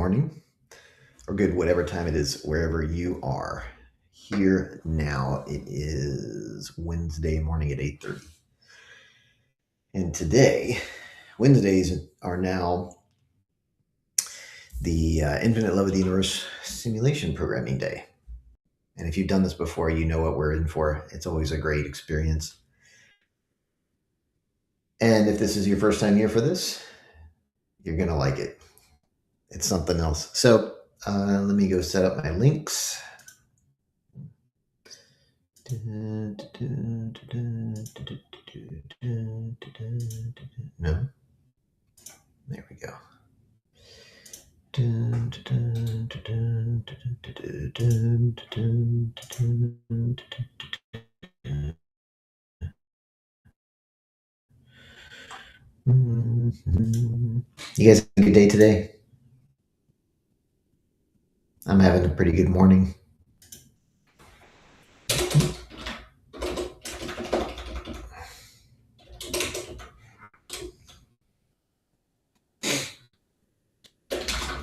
morning, or good whatever time it is, wherever you are. Here now, it is Wednesday morning at 8:30. And today, Wednesdays are now the Infinite Love of the Universe Simulation Programming Day. And if you've done this before, you know what we're in for. It's always a great experience. And if this is your first time here for this, you're going to like it. It's something else. So let me go set up my links. No. There we go. You guys have a good day today? I'm having a pretty good morning.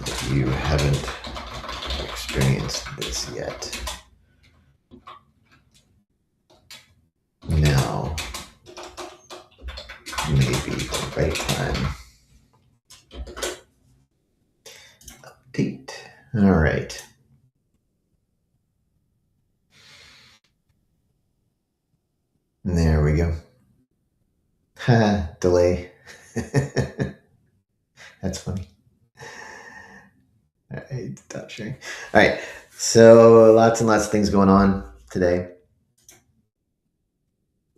If you haven't experienced this yet, now may be the right time. Update. All right. There we go. Ha, delay. That's funny. All right, stop sharing. All right, so lots and lots of things going on today.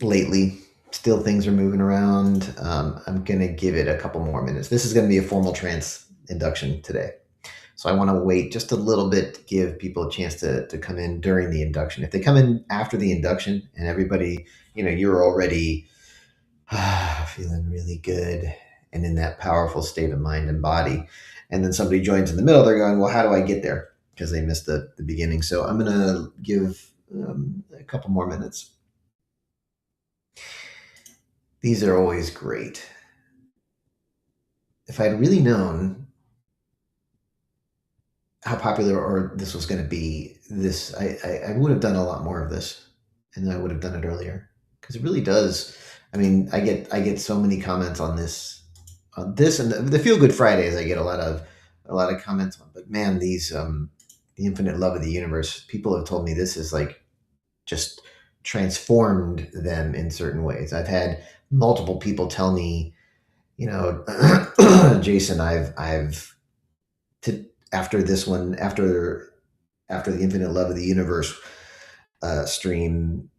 Lately, still things are moving around. I'm going to give it a couple more minutes. This is going to be a formal trance induction today. So I want to wait just a little bit to give people a chance to come in during the induction. If they come in after the induction and everybody, you're already feeling really good and in that powerful state of mind and body, and then somebody joins in the middle, they're going, well, how do I get there? Because they missed the beginning. So I'm going to give a couple more minutes. These are always great. If I'd really known how popular or this was going to be, I would have done a lot more of this, and I would have done it earlier, because it really does. I mean, I get so many comments on this and the Feel Good Fridays. I get a lot of comments on, but man, these the Infinite Love of the Universe, people have told me this is like just transformed them in certain ways. I've had multiple people tell me, Jason, I've after this one, after the Infinite Love of the Universe stream,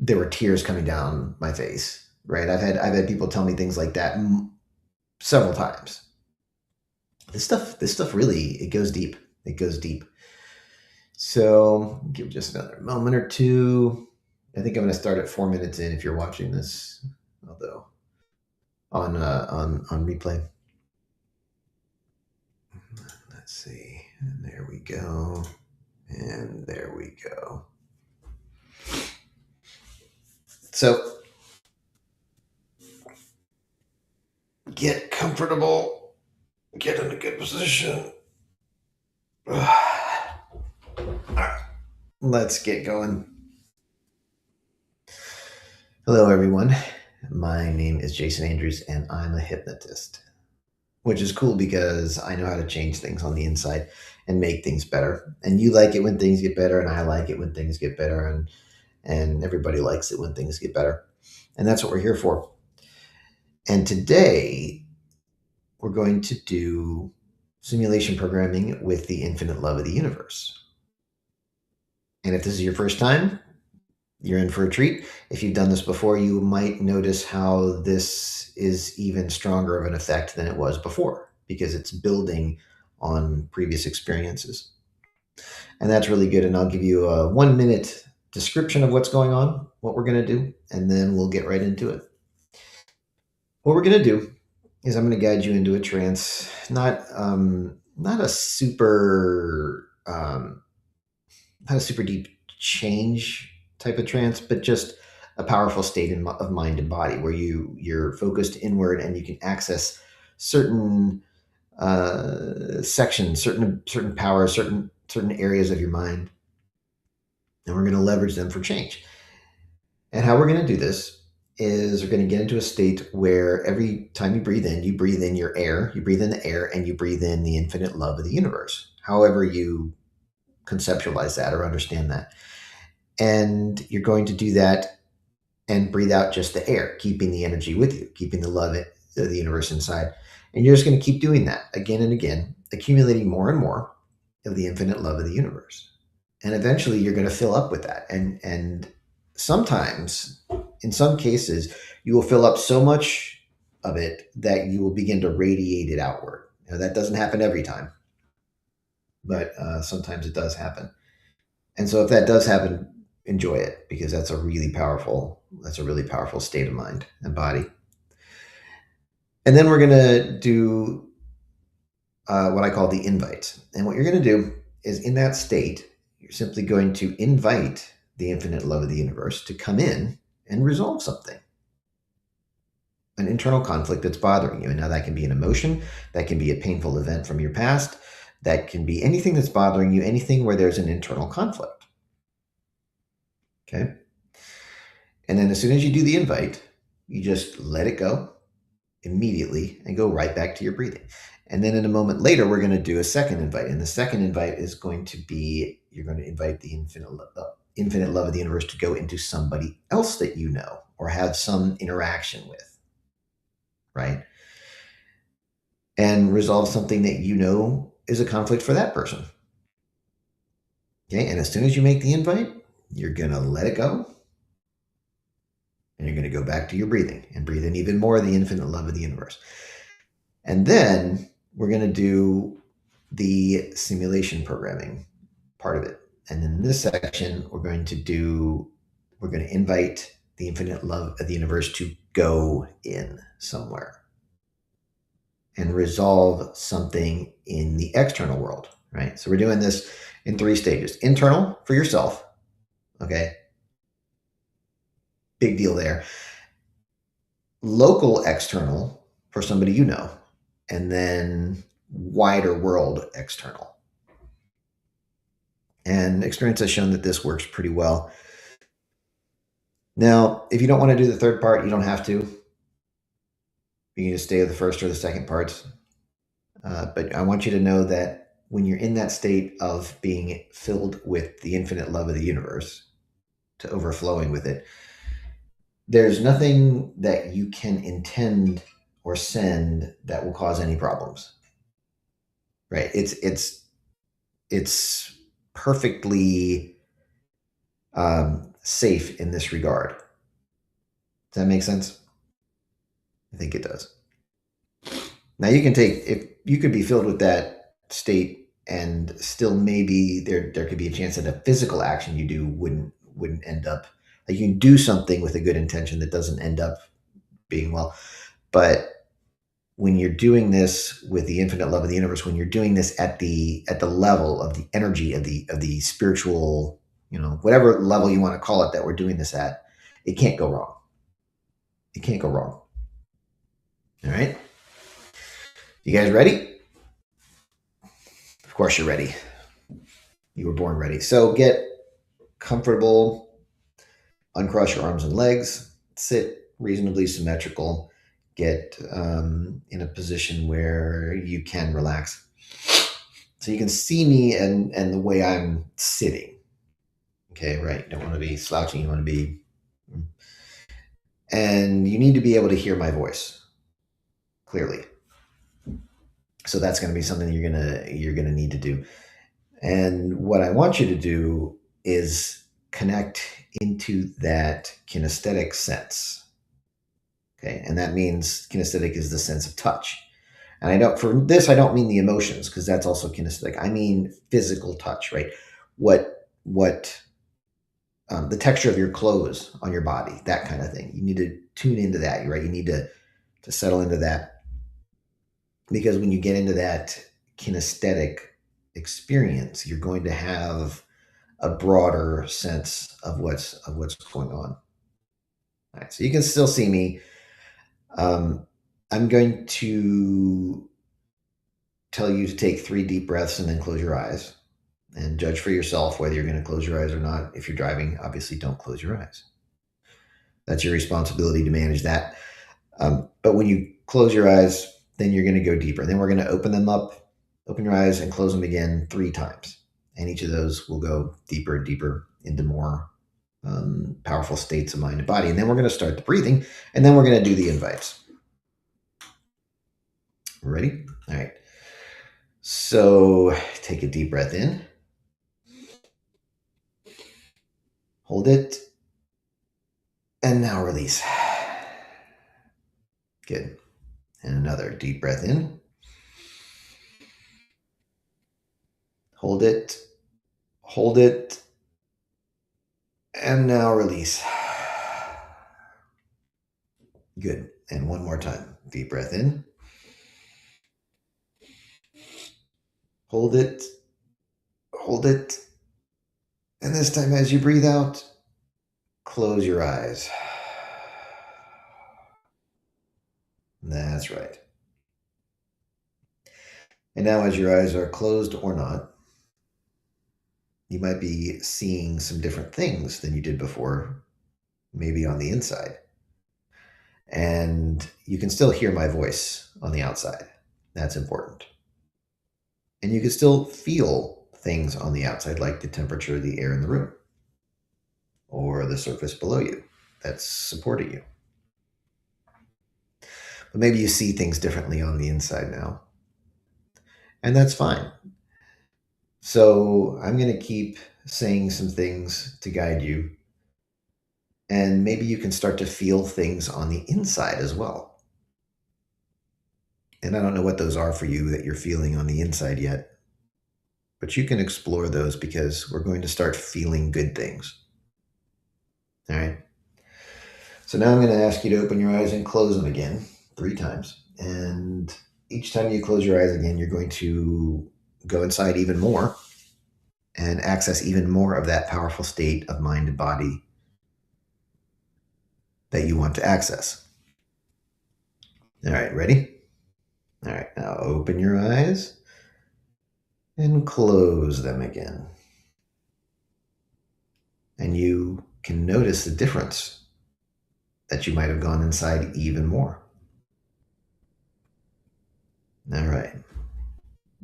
there were tears coming down my face. Right? I've had people tell me things like that several times. This stuff really, it goes deep. It goes deep. So give just another moment or two. I think I'm going to start at 4 minutes in if you're watching this, although on replay. Let's see. And there we go. And there we go. So get comfortable. Get in a good position. All right. Let's get going. Hello, everyone. My name is Jason Andrews, and I'm a hypnotist, which is cool because I know how to change things on the inside and make things better. And you like it when things get better, and I like it when things get better, and everybody likes it when things get better. And that's what we're here for. And today, we're going to do simulation programming with the Infinite Love of the Universe. And if this is your first time, you're in for a treat. If you've done this before, you might notice how this is even stronger of an effect than it was before, because it's building on previous experiences. And that's really good. And I'll give you a 1 minute description of what's going on, what we're going to do, and then we'll get right into it. What we're going to do is I'm going to guide you into a trance, not a super deep change type of trance, but just a powerful state of mind and body where you're focused inward and you can access certain sections, certain powers, certain areas of your mind, and we're going to leverage them for change. And how we're going to do this is we're going to get into a state where every time you breathe in your air, you breathe in the air, and you breathe in the infinite love of the universe. However you conceptualize that or understand that, and you're going to do that and breathe out just the air, keeping the energy with you, keeping the love of the universe inside. And you're just going to keep doing that again and again, accumulating more and more of the infinite love of the universe. And eventually you're going to fill up with that. And sometimes, in some cases, you will fill up so much of it that you will begin to radiate it outward. Now, that doesn't happen every time, but sometimes it does happen. And so if that does happen, enjoy it, because that's a really powerful state of mind and body. And then we're going to do what I call the invite. And what you're going to do is, in that state, you're simply going to invite the infinite love of the universe to come in and resolve something, an internal conflict that's bothering you. And now that can be an emotion, that can be a painful event from your past, that can be anything that's bothering you, anything where there's an internal conflict. Okay. And then as soon as you do the invite, you just let it go immediately and go right back to your breathing. And then in a moment later, we're going to do a second invite. And the second invite is going to be, you're going to invite the infinite love of the universe to go into somebody else that you know or have some interaction with, right? And resolve something that you know is a conflict for that person. Okay. And as soon as you make the invite, you're going to let it go. And you're going to go back to your breathing and breathe in even more of the infinite love of the universe. And then we're going to do the simulation programming part of it. And in this section, we're going to invite the infinite love of the universe to go in somewhere and resolve something in the external world, right? So we're doing this in 3 stages. Internal, for yourself, okay? Big deal there. Local external, for somebody you know, and then wider world external. And experience has shown that this works pretty well. Now, if you don't want to do the third part, you don't have to. You can just stay with the first or the second parts. But I want you to know that when you're in that state of being filled with the infinite love of the universe, to overflowing with it, there's nothing that you can intend or send that will cause any problems. Right? It's perfectly safe in this regard. Does that make sense? I think it does. Now you can take, if you could be filled with that state and still maybe there could be a chance that a physical action you do wouldn't end up, like you can do something with a good intention that doesn't end up being well. But when you're doing this with the infinite love of the universe, when you're doing this at the level of the energy of the spiritual, whatever level you want to call it that we're doing this at, it can't go wrong. It can't go wrong. All right. You guys ready? Of course you're ready. You were born ready. So get comfortable, uncross your arms and legs, sit reasonably symmetrical, get in a position where you can relax. So you can see me and the way I'm sitting. Okay, right? You don't want to be slouching, you want to be, and you need to be able to hear my voice clearly. So that's going to be something you're going to need to do. And what I want you to do is connect into that kinesthetic sense. Okay. And that means kinesthetic is the sense of touch. And I don't mean the emotions, because that's also kinesthetic. I mean physical touch, right? What the texture of your clothes on your body, that kind of thing. You need to tune into that, right? You need to settle into that, because when you get into that kinesthetic experience, you're going to have a broader sense of what's going on. All right, so you can still see me. I'm going to tell you to take 3 deep breaths and then close your eyes and judge for yourself whether you're going to close your eyes or not. If you're driving, obviously don't close your eyes. That's your responsibility to manage that. But when you close your eyes, then you're going to go deeper. Then we're going to open them up, open your eyes, and close them again 3 times. And each of those will go deeper and deeper into more powerful states of mind and body. And then we're going to start the breathing, and then we're going to do the invites. Ready? All right. So take a deep breath in. Hold it. And now release. Good. And another deep breath in. Hold it. Hold it. And now release. Good. And one more time. Deep breath in. Hold it. Hold it. And this time, as you breathe out, close your eyes. That's right. And now, as your eyes are closed or not, you might be seeing some different things than you did before, maybe on the inside. And you can still hear my voice on the outside. That's important. And you can still feel things on the outside, like the temperature of the air in the room or the surface below you that's supporting you. But maybe you see things differently on the inside now. And that's fine. So I'm going to keep saying some things to guide you. And maybe you can start to feel things on the inside as well. And I don't know what those are for you that you're feeling on the inside yet. But you can explore those because we're going to start feeling good things. All right. So now I'm going to ask you to open your eyes and close them again 3 times. And each time you close your eyes again, you're going to go inside even more and access even more of that powerful state of mind and body that you want to access. All right, ready? All right, now open your eyes and close them again. And you can notice the difference that you might have gone inside even more. All right.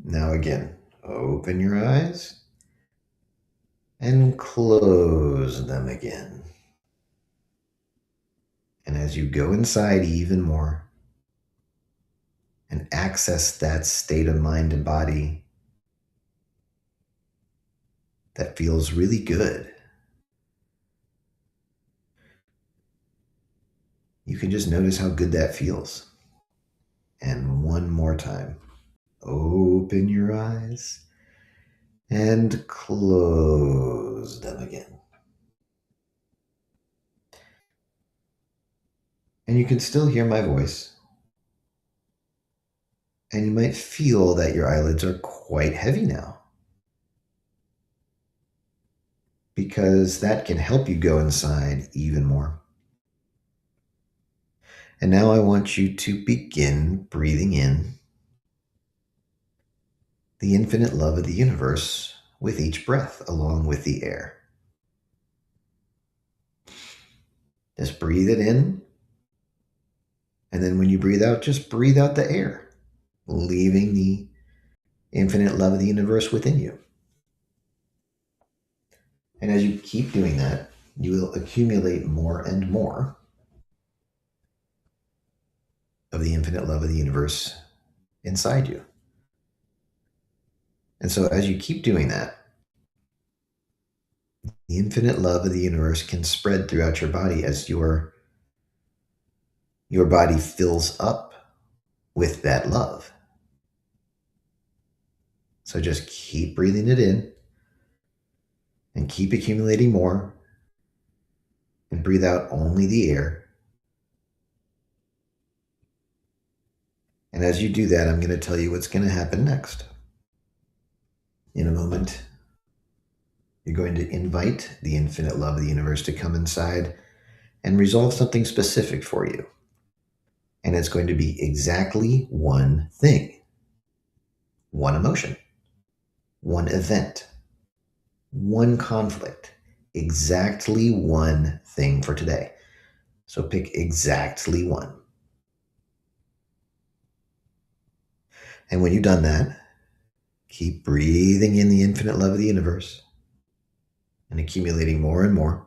Now again, open your eyes and close them again. And as you go inside even more and access that state of mind and body that feels really good, you can just notice how good that feels. And one more time, open your eyes and close them again. And you can still hear my voice. And you might feel that your eyelids are quite heavy now, because that can help you go inside even more. And now I want you to begin breathing in the infinite love of the universe with each breath, along with the air. Just breathe it in. And then when you breathe out, just breathe out the air, leaving the infinite love of the universe within you. And as you keep doing that, you will accumulate more and more of the infinite love of the universe inside you. And so as you keep doing that, the infinite love of the universe can spread throughout your body as your body fills up with that love. So just keep breathing it in and keep accumulating more, and breathe out only the air. And as you do that, I'm going to tell you what's going to happen next. In a moment, you're going to invite the infinite love of the universe to come inside and resolve something specific for you. And it's going to be exactly one thing. one emotion, one event, one conflict, exactly one thing for today. So pick exactly one. And when you've done that, keep breathing in the infinite love of the universe and accumulating more and more.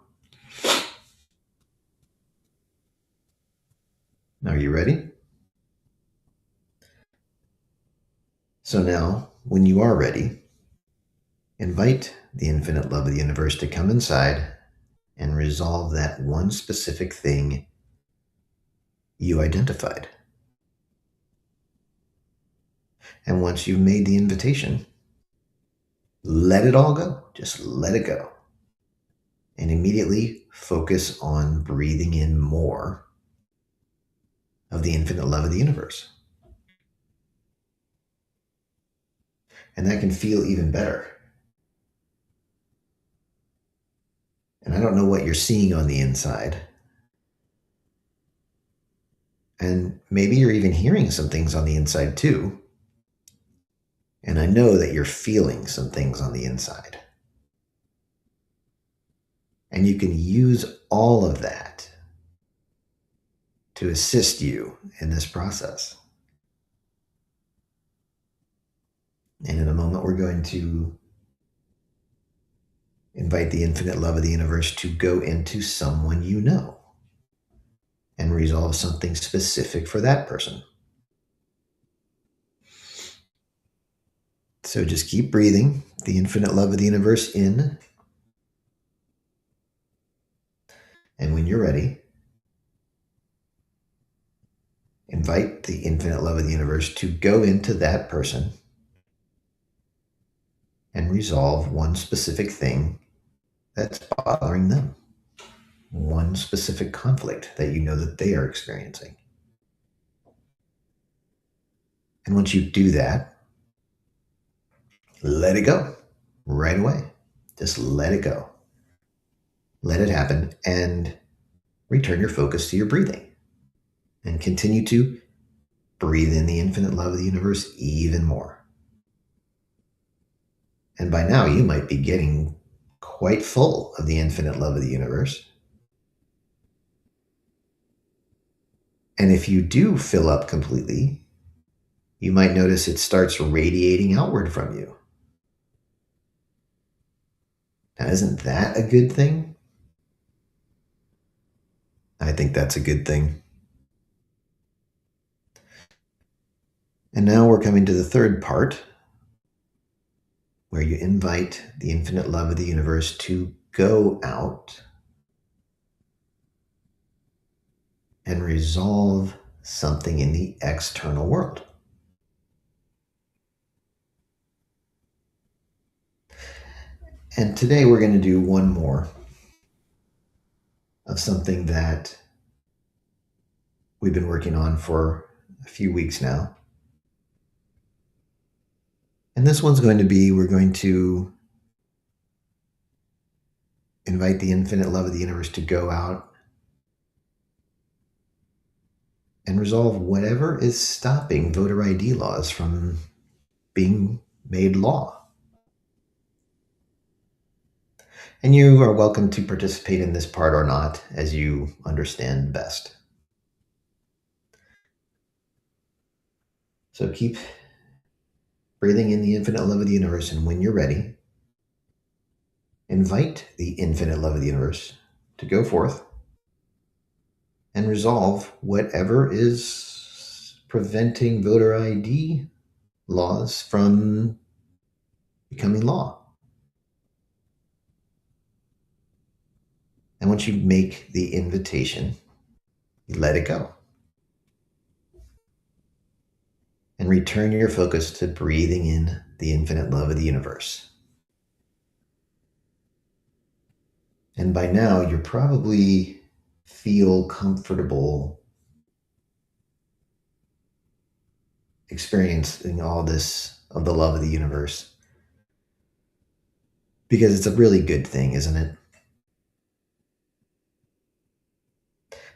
Are you ready? So now, when you are ready, invite the infinite love of the universe to come inside and resolve that one specific thing you identified. And once you've made the invitation, let it all go. Just let it go. And immediately focus on breathing in more of the infinite love of the universe. And that can feel even better. And I don't know what you're seeing on the inside. And maybe you're even hearing some things on the inside too. And I know that you're feeling some things on the inside. And you can use all of that to assist you in this process. And in a moment, we're going to invite the infinite love of the universe to go into someone you know and resolve something specific for that person. So just keep breathing the infinite love of the universe in. And when you're ready, invite the infinite love of the universe to go into that person and resolve one specific thing that's bothering them, one specific conflict that you know that they are experiencing. And once you do that, let it go right away. Just let it go. Let it happen and return your focus to your breathing and continue to breathe in the infinite love of the universe even more. And by now, you might be getting quite full of the infinite love of the universe. And if you do fill up completely, you might notice it starts radiating outward from you. Now, isn't that a good thing? I think that's a good thing. And now we're coming to the third part, where you invite the infinite love of the universe to go out and resolve something in the external world. And today we're going to do one more of something that we've been working on for a few weeks now. And this one's going to be, we're going to invite the infinite love of the universe to go out and resolve whatever is stopping voter ID laws from being made law. And you are welcome to participate in this part or not, as you understand best. So keep breathing in the infinite love of the universe, and when you're ready, invite the infinite love of the universe to go forth and resolve whatever is preventing voter ID laws from becoming law. And once you make the invitation, let it go. And return your focus to breathing in the infinite love of the universe. And by now, you probably feel comfortable experiencing all this of the love of the universe. Because it's a really good thing, isn't it?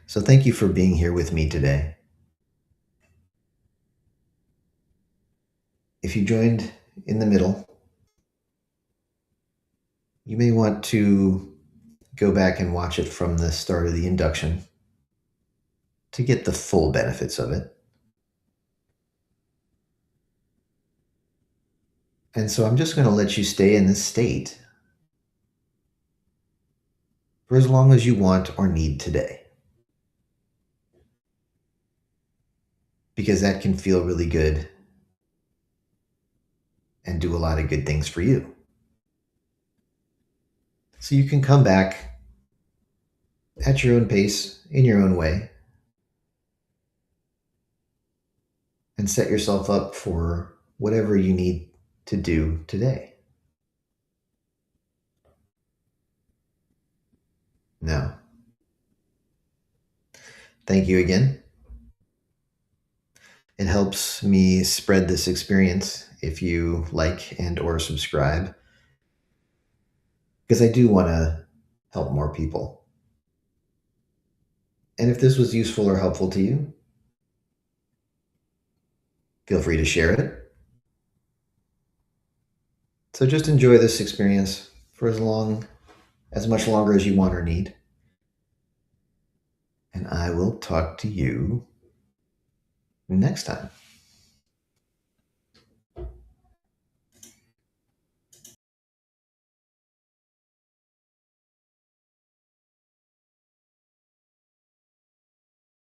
So thank you for being here with me today. If you joined in the middle, you may want to go back and watch it from the start of the induction to get the full benefits of it. And so I'm just going to let you stay in this state for as long as you want or need today, because that can feel really good and do a lot of good things for you. So you can come back at your own pace, in your own way, and set yourself up for whatever you need to do today. Now, thank you again. It helps me spread this experience if you like and or subscribe, because I do want to help more people. And if this was useful or helpful to you, feel free to share it. So just enjoy this experience for as much longer as you want or need. And I will talk to you next time.